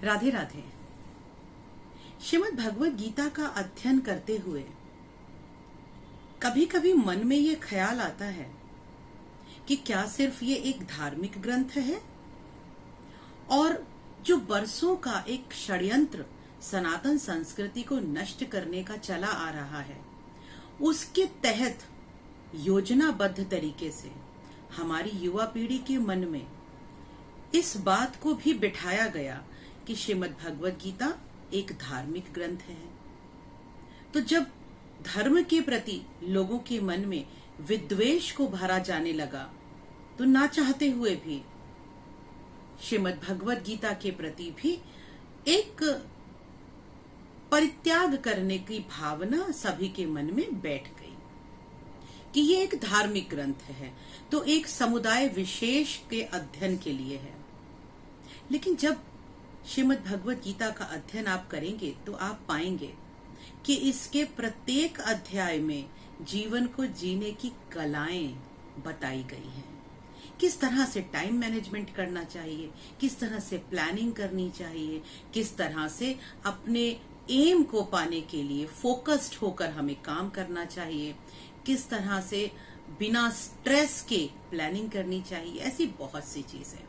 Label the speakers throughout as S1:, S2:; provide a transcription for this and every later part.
S1: राधे राधे। श्रीमद् भगवत गीता का अध्ययन करते हुए कभी कभी मन में ये ख्याल आता है कि क्या सिर्फ ये एक धार्मिक ग्रंथ है और जो बरसों का एक षड्यंत्र सनातन संस्कृति को नष्ट करने का चला आ रहा है, उसके तहत योजनाबद्ध तरीके से हमारी युवा पीढ़ी के मन में इस बात को भी बिठाया गया कि श्रीमद् भगवत गीता एक धार्मिक ग्रंथ है। तो जब धर्म के प्रति लोगों के मन में विद्वेष को भरा जाने लगा, तो ना चाहते हुए भी श्रीमद् भगवत गीता के प्रति भी एक परित्याग करने की भावना सभी के मन में बैठ गई कि ये एक धार्मिक ग्रंथ है, तो एक समुदाय विशेष के अध्ययन के लिए है। लेकिन जब श्रीमद् भगवत गीता का अध्ययन आप करेंगे तो आप पाएंगे कि इसके प्रत्येक अध्याय में जीवन को जीने की कलाएं बताई गई हैं। किस तरह से टाइम मैनेजमेंट करना चाहिए, किस तरह से प्लानिंग करनी चाहिए, किस तरह से अपने एम को पाने के लिए फोकस्ड होकर हमें काम करना चाहिए, किस तरह से बिना स्ट्रेस के प्लानिंग करनी चाहिए, ऐसी बहुत सी चीजें।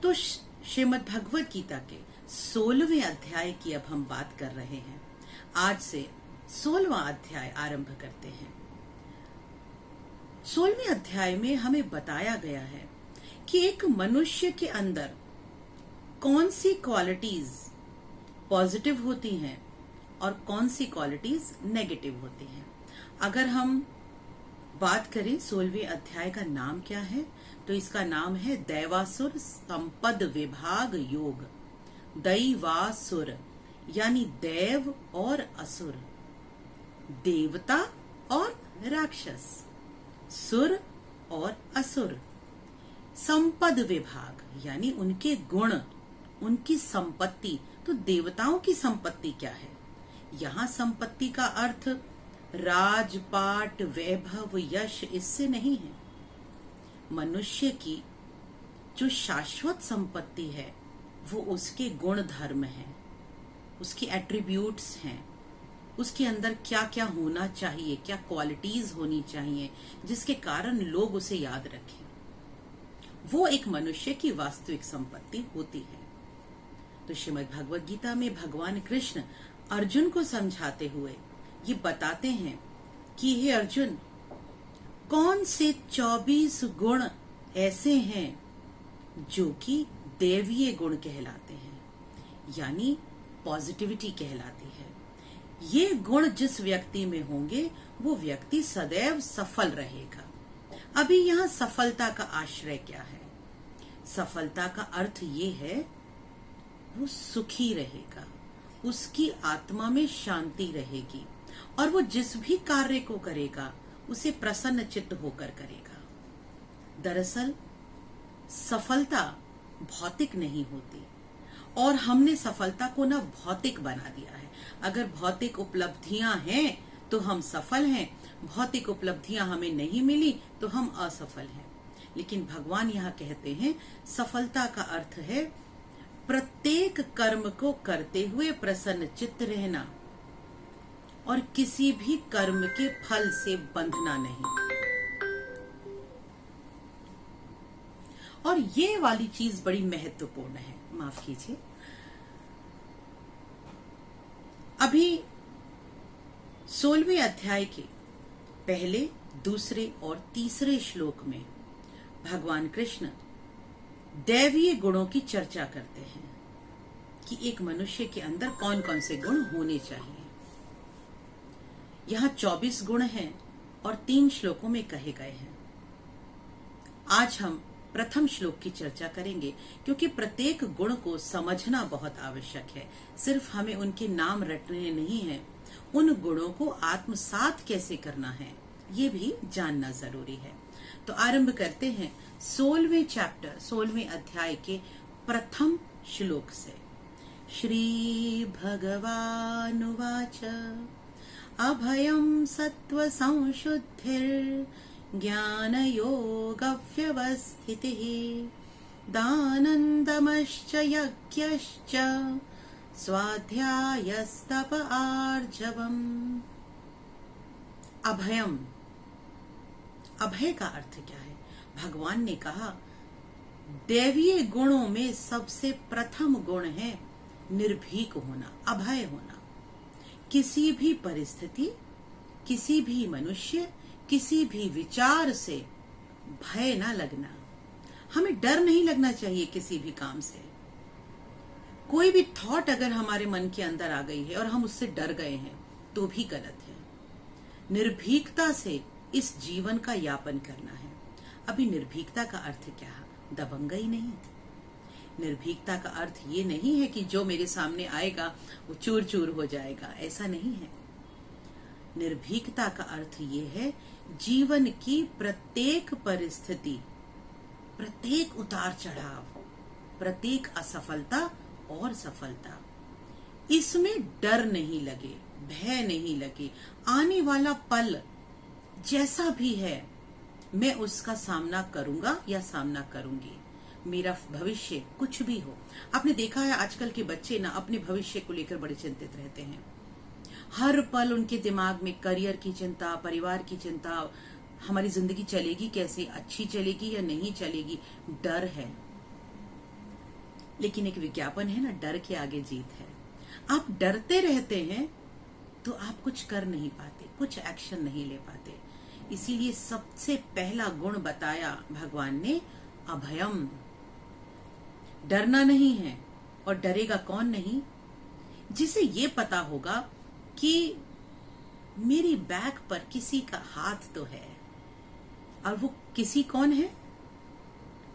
S1: तो श्रीमद् भगवत गीता के 16वें अध्याय की अब हम बात कर रहे हैं। आज से 16वां अध्याय आरंभ करते हैं। 16वें अध्याय में हमें बताया गया है कि एक मनुष्य के अंदर कौन सी क्वालिटीज पॉजिटिव होती हैं और कौन सी क्वालिटीज नेगेटिव होती हैं। अगर हम बात करें 16वें अध्याय का नाम क्या है, तो इसका नाम है दैवासुर संपद विभाग योग। दैवासुर यानी देव और असुर, देवता और राक्षस, सुर और असुर। संपद विभाग यानी उनके गुण, उनकी संपत्ति। तो देवताओं की संपत्ति क्या है? यहाँ संपत्ति का अर्थ राजपाट, वैभव, यश इससे नहीं है। मनुष्य की जो शाश्वत संपत्ति है वो उसके गुण धर्म है, उसकी एट्रीब्यूट्स हैं, उसके अंदर क्या क्या होना चाहिए, क्या क्वालिटीज होनी चाहिए जिसके कारण लोग उसे याद रखें। वो एक मनुष्य की वास्तविक संपत्ति होती है। तो श्रीमद् भगवत गीता में भगवान कृष्ण अर्जुन को समझाते हुए ये बताते हैं कि हे अर्जुन, कौन से 24 गुण ऐसे हैं जो कि दैवीय गुण कहलाते हैं, यानी पॉजिटिविटी कहलाती है। ये गुण जिस व्यक्ति में होंगे वो व्यक्ति सदैव सफल रहेगा। अभी यहाँ सफलता का आश्रय क्या है? सफलता का अर्थ ये है वो सुखी रहेगा, उसकी आत्मा में शांति रहेगी और वो जिस भी कार्य को करेगा उसे प्रसन्न चित्त होकर करेगा। दरअसल सफलता भौतिक नहीं होती और हमने सफलता को ना भौतिक बना दिया है। अगर भौतिक उपलब्धियां हैं तो हम सफल हैं, भौतिक उपलब्धियां हमें नहीं मिली तो हम असफल हैं। लेकिन भगवान यहाँ कहते हैं सफलता का अर्थ है प्रत्येक कर्म को करते हुए प्रसन्न चित्त रहना और किसी भी कर्म के फल से बंधना नहीं। और ये वाली चीज बड़ी महत्वपूर्ण है, माफ कीजिए। अभी 16वें अध्याय के पहले, दूसरे और तीसरे श्लोक में भगवान कृष्ण दैवीय गुणों की चर्चा करते हैं कि एक मनुष्य के अंदर कौन कौन से गुण होने चाहिए। यहाँ 24 गुण हैं और 3 श्लोकों में कहे गए हैं। आज हम प्रथम श्लोक की चर्चा करेंगे क्योंकि प्रत्येक गुण को समझना बहुत आवश्यक है। सिर्फ हमें उनके नाम रटने नहीं है, उन गुणों को आत्मसात कैसे करना है ये भी जानना जरूरी है। तो आरंभ करते हैं 16वें चैप्टर, 16वें अध्याय के प्रथम श्लोक से। श्री भगवानुवाच अभयं सत्त्व संशुद्धिर् ज्ञानयोगव्यवस्थितिः दानन्दमश्च यज्ञश्च स्वाध्यायस्तप आर्जवम्। अभयम, अभय का अर्थ क्या है? भगवान ने कहा दैवीय गुणों में सबसे प्रथम गुण है निर्भीक होना, अभय होना। किसी भी परिस्थिति, किसी भी मनुष्य, किसी भी विचार से भय ना लगना। हमें डर नहीं लगना चाहिए किसी भी काम से। कोई भी थॉट अगर हमारे मन के अंदर आ गई है और हम उससे डर गए हैं तो भी गलत है। निर्भीकता से इस जीवन का यापन करना है। अभी निर्भीकता का अर्थ क्या है? दबंगई नहीं। निर्भीकता का अर्थ ये नहीं है कि जो मेरे सामने आएगा वो चूर चूर हो जाएगा, ऐसा नहीं है। निर्भीकता का अर्थ ये है जीवन की प्रत्येक परिस्थिति, प्रत्येक उतार चढ़ाव, प्रत्येक असफलता और सफलता, इसमें डर नहीं लगे, भय नहीं लगे। आने वाला पल जैसा भी है मैं उसका सामना करूंगा या सामना करूंगी। मेरा भविष्य कुछ भी हो। आपने देखा है आजकल के बच्चे ना अपने भविष्य को लेकर बड़े चिंतित रहते हैं। हर पल उनके दिमाग में करियर की चिंता, परिवार की चिंता, हमारी जिंदगी चलेगी कैसे, अच्छी चलेगी या नहीं चलेगी, डर है। लेकिन एक विज्ञापन है ना, डर के आगे जीत है। आप डरते रहते हैं तो आप कुछ कर नहीं पाते, कुछ एक्शन नहीं ले पाते। इसीलिए सबसे पहला गुण बताया भगवान ने, अभयम। डरना नहीं है। और डरेगा कौन नहीं? जिसे ये पता होगा कि मेरी बैक पर किसी का हाथ तो है। और वो किसी कौन है?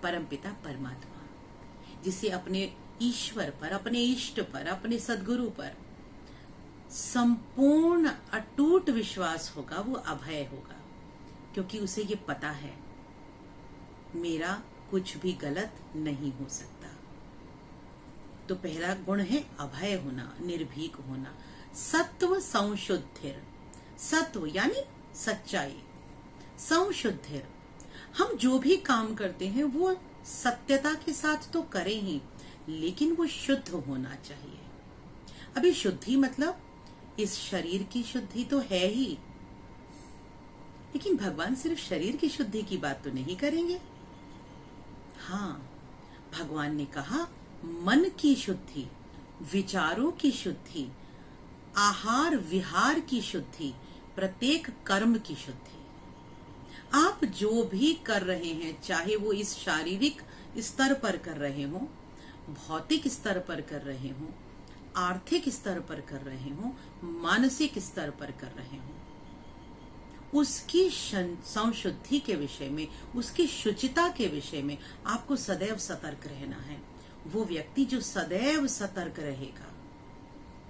S1: परमपिता परमात्मा। जिसे अपने ईश्वर पर, अपने इष्ट पर, अपने सद्गुरु पर संपूर्ण अटूट विश्वास होगा, वो अभय होगा। क्योंकि उसे ये पता है मेरा कुछ भी गलत नहीं हो सकता। तो पहला गुण है अभय होना, निर्भीक होना। सत्व संशुद्धिर, सत्व यानी सच्चाई, संशुद्धिर, हम जो भी काम करते हैं वो सत्यता के साथ तो करें ही, लेकिन वो शुद्ध होना चाहिए। अभी शुद्धि मतलब इस शरीर की शुद्धि तो है ही, लेकिन भगवान सिर्फ शरीर की शुद्धि की बात तो नहीं करेंगे। हाँ, भगवान ने कहा मन की शुद्धि, विचारों की शुद्धि, आहार विहार की शुद्धि, प्रत्येक कर्म की शुद्धि। आप जो भी कर रहे हैं, चाहे वो इस शारीरिक स्तर पर कर रहे हो, भौतिक स्तर पर कर रहे हो, आर्थिक स्तर पर कर रहे हो, मानसिक स्तर पर कर रहे हो, उसकी संशुद्धि के विषय में, उसकी शुचिता के विषय में आपको सदैव सतर्क रहना है। वो व्यक्ति जो सदैव सतर्क रहेगा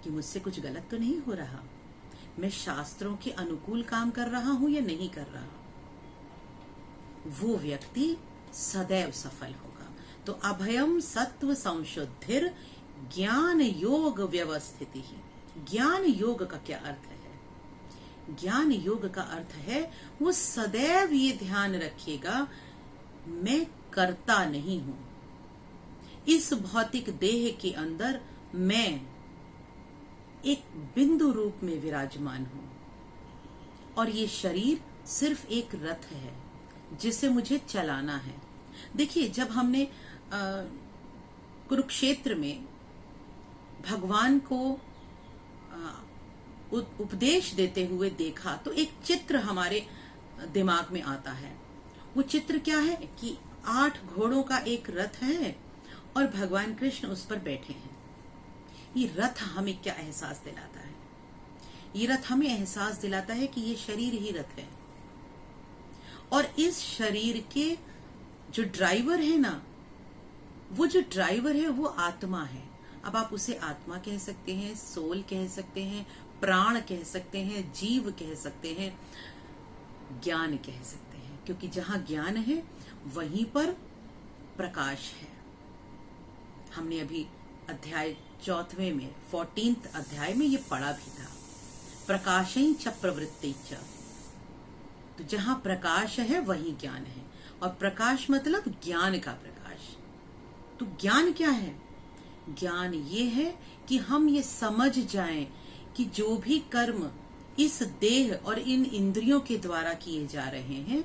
S1: कि मुझसे कुछ गलत तो नहीं हो रहा, मैं शास्त्रों के अनुकूल काम कर रहा हूं या नहीं कर रहा, वो व्यक्ति सदैव सफल होगा। तो अभयम सत्व संशुद्धिर ज्ञान योग व्यवस्थिति ही। ज्ञान योग का क्या अर्थ है? ज्ञान योग का अर्थ है वो सदैव ये ध्यान रखिएगा मैं करता नहीं हूं। इस भौतिक देह के अंदर मैं एक बिंदु रूप में विराजमान हूं और ये शरीर सिर्फ एक रथ है जिसे मुझे चलाना है। देखिए, जब हमने कुरुक्षेत्र में भगवान को उपदेश देते हुए देखा तो एक चित्र हमारे दिमाग में आता है। वो चित्र क्या है कि 8 घोड़ों का एक रथ है और भगवान कृष्ण उस पर बैठे हैं। ये रथ हमें क्या एहसास दिलाता है? ये रथ हमें एहसास दिलाता है कि ये शरीर ही रथ है और इस शरीर के जो ड्राइवर है ना, वो जो ड्राइवर है वो आत्मा है। अब आप उसे आत्मा कह सकते हैं, सोल कह सकते हैं, प्राण कह सकते हैं, जीव कह सकते हैं, ज्ञान कह सकते हैं, क्योंकि जहां ज्ञान है वहीं पर प्रकाश है। हमने अभी अध्याय 4वें में 14th अध्याय में ये पढ़ा भी था, प्रकाशई च प्रवृत्ति च। तो जहां प्रकाश है वहीं ज्ञान है और प्रकाश मतलब ज्ञान का प्रकाश। तो ज्ञान क्या है? ज्ञान ये है कि हम ये समझ जाएं कि जो भी कर्म इस देह और इन इंद्रियों के द्वारा किए जा रहे हैं,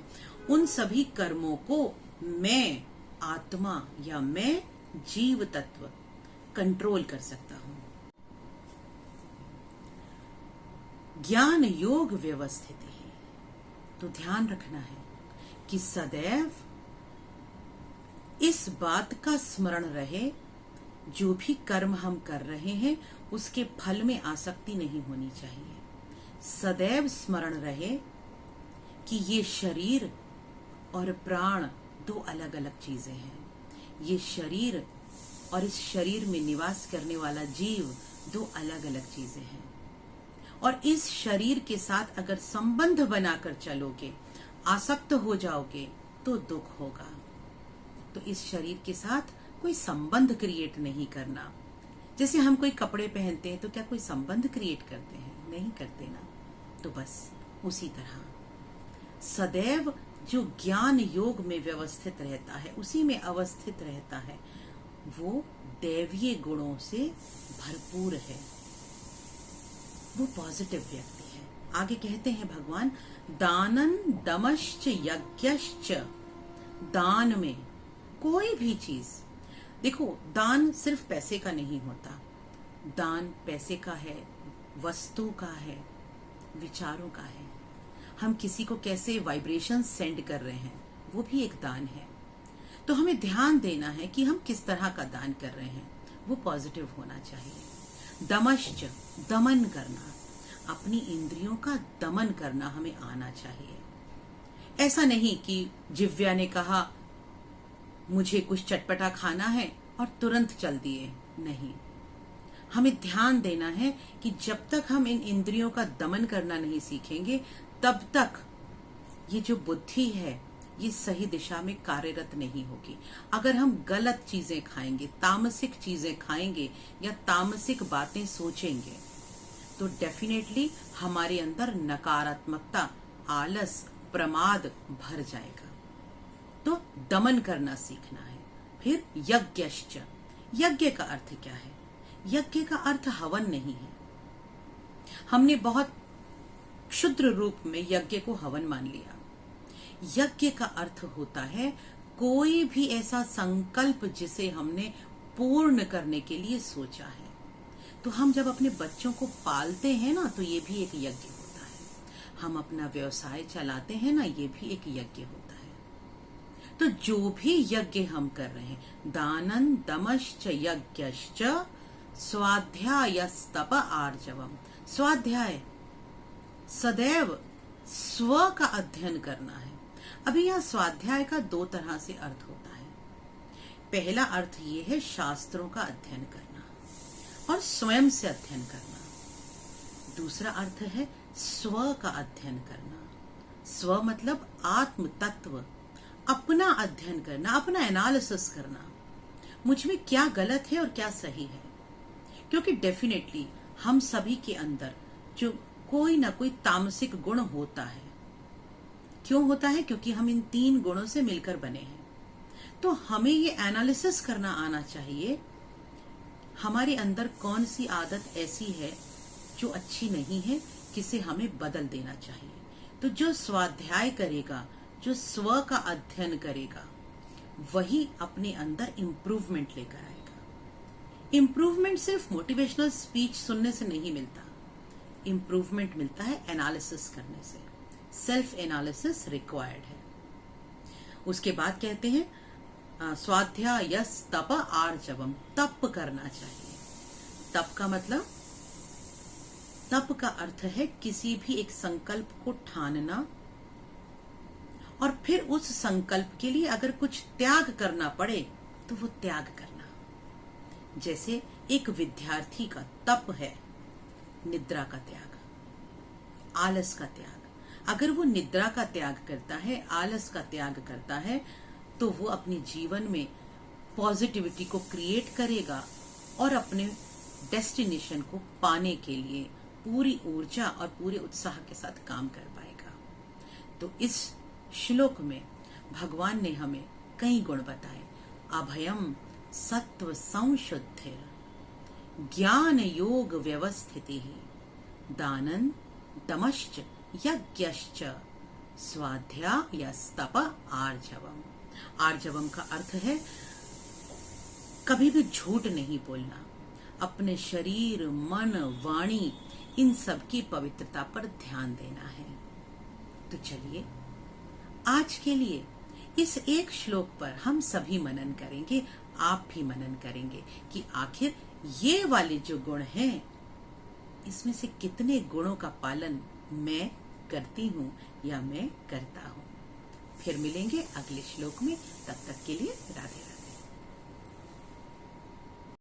S1: उन सभी कर्मों को मैं आत्मा या मैं जीव तत्व कंट्रोल कर सकता हूं। ज्ञान योग व्यवस्थित है। तो ध्यान रखना है कि सदैव इस बात का स्मरण रहे, जो भी कर्म हम कर रहे हैं उसके फल में आसक्ति नहीं होनी चाहिए। सदैव स्मरण रहे कि ये शरीर और प्राण दो अलग अलग चीजें हैं। ये शरीर और इस शरीर में निवास करने वाला जीव दो अलग अलग चीजें हैं। और इस शरीर के साथ अगर संबंध बनाकर चलोगे, आसक्त हो जाओगे, तो दुख होगा। तो इस शरीर के साथ कोई संबंध क्रिएट नहीं करना। जैसे हम कोई कपड़े पहनते हैं तो क्या कोई संबंध क्रिएट करते हैं? नहीं करते ना। तो बस उसी तरह सदैव जो ज्ञान योग में व्यवस्थित रहता है, उसी में अवस्थित रहता है, वो दैवीय गुणों से भरपूर है, वो पॉजिटिव व्यक्ति है। आगे कहते हैं भगवान, दानन दमश्च यज्ञश्च। दान में कोई भी चीज, देखो दान सिर्फ पैसे का नहीं होता। दान पैसे का है, वस्तु का है, विचारों का है। हम किसी को कैसे वाइब्रेशन सेंड कर रहे हैं, वो भी एक दान है। तो हमें ध्यान देना है कि हम किस तरह का दान कर रहे हैं, वो पॉजिटिव होना चाहिए। दमश्च, दमन करना, अपनी इंद्रियों का दमन करना हमें आना चाहिए। ऐसा नहीं कि जिव्या ने कहा मुझे कुछ चटपटा खाना है और तुरंत चल दिए, नहीं। हमें ध्यान देना है कि जब तक हम इन इंद्रियों का दमन करना नहीं सीखेंगे, तब तक ये जो बुद्धि है ये सही दिशा में कार्यरत नहीं होगी। अगर हम गलत चीजें खाएंगे, तामसिक चीजें खाएंगे या तामसिक बातें सोचेंगे, तो डेफिनेटली हमारे अंदर नकारात्मकता, आलस, प्रमाद भर जाएगा। तो दमन करना सीखना है। फिर यज्ञश्च, यज्ञ का अर्थ क्या है? यज्ञ का अर्थ हवन नहीं है। हमने बहुत क्षुद्र रूप में यज्ञ को हवन मान लिया। यज्ञ का अर्थ होता है कोई भी ऐसा संकल्प जिसे हमने पूर्ण करने के लिए सोचा है। तो हम जब अपने बच्चों को पालते हैं ना, तो ये भी एक यज्ञ होता है। हम अपना व्यवसाय चलाते हैं ना, ये भी एक यज्ञ होता है। तो जो भी यज्ञ हम कर रहे हैं, दानन दमश्च यज्ञश्च स्वाध्यायस्तप आर्जवम। स्वाध्याय, सदैव स्व का अध्ययन करना है। अभी यह स्वाध्याय का दो तरह से अर्थ होता है। पहला अर्थ ये है शास्त्रों का अध्ययन करना और स्वयं से अध्ययन करना। दूसरा अर्थ है स्व का अध्ययन करना। स्व मतलब आत्म तत्व, अपना अध्ययन करना, अपना एनालिसिस करना, मुझ में क्या गलत है और क्या सही है। क्योंकि डेफिनेटली हम सभी के अंदर जो कोई ना कोई तामसिक गुण होता है। क्यों होता है? क्योंकि हम इन तीन गुणों से मिलकर बने हैं। तो हमें ये एनालिसिस करना आना चाहिए, हमारे अंदर कौन सी आदत ऐसी है जो अच्छी नहीं है, किसे हमें बदल देना चाहिए। तो जो स्वाध्याय करेगा, जो स्व का अध्ययन करेगा, वही अपने अंदर इम्प्रूवमेंट लेकर आएगा। इम्प्रूवमेंट सिर्फ मोटिवेशनल स्पीच सुनने से नहीं मिलता। इम्प्रूवमेंट मिलता है एनालिसिस करने से। सेल्फ एनालिसिस रिक्वायर्ड है। उसके बाद कहते हैं स्वाध्यायस्तप आर्जवम, तप करना चाहिए। तप का मतलब, तप का अर्थ है किसी भी एक संकल्प को ठानना और फिर उस संकल्प के लिए अगर कुछ त्याग करना पड़े तो वो त्याग करना। जैसे एक विद्यार्थी का तप है निद्रा का त्याग, आलस का त्याग। अगर वो निद्रा का त्याग करता है, आलस का त्याग करता है, तो वो अपने जीवन में पॉजिटिविटी को क्रिएट करेगा और अपने डेस्टिनेशन को पाने के लिए पूरी ऊर्जा और पूरे उत्साह के साथ काम कर पाएगा। तो इस श्लोक में भगवान ने हमें कई गुण बताए। अभयम, सत्व संशुद्धिर ज्ञान योग व्यवस्थिति दानं दमश्च यज्ञश्च स्वाध्यायस्तप आर्जवम। आर्जवम का अर्थ है कभी भी झूठ नहीं बोलना, अपने शरीर मन वाणी इन सब की पवित्रता पर ध्यान देना है। तो चलिए आज के लिए इस एक श्लोक पर हम सभी मनन करेंगे, आप भी मनन करेंगे कि आखिर ये वाले जो गुण हैं इसमें से कितने गुणों का पालन मैं करती हूँ या मैं करता हूँ। फिर मिलेंगे अगले श्लोक में, तब तक के लिए राधे राधे।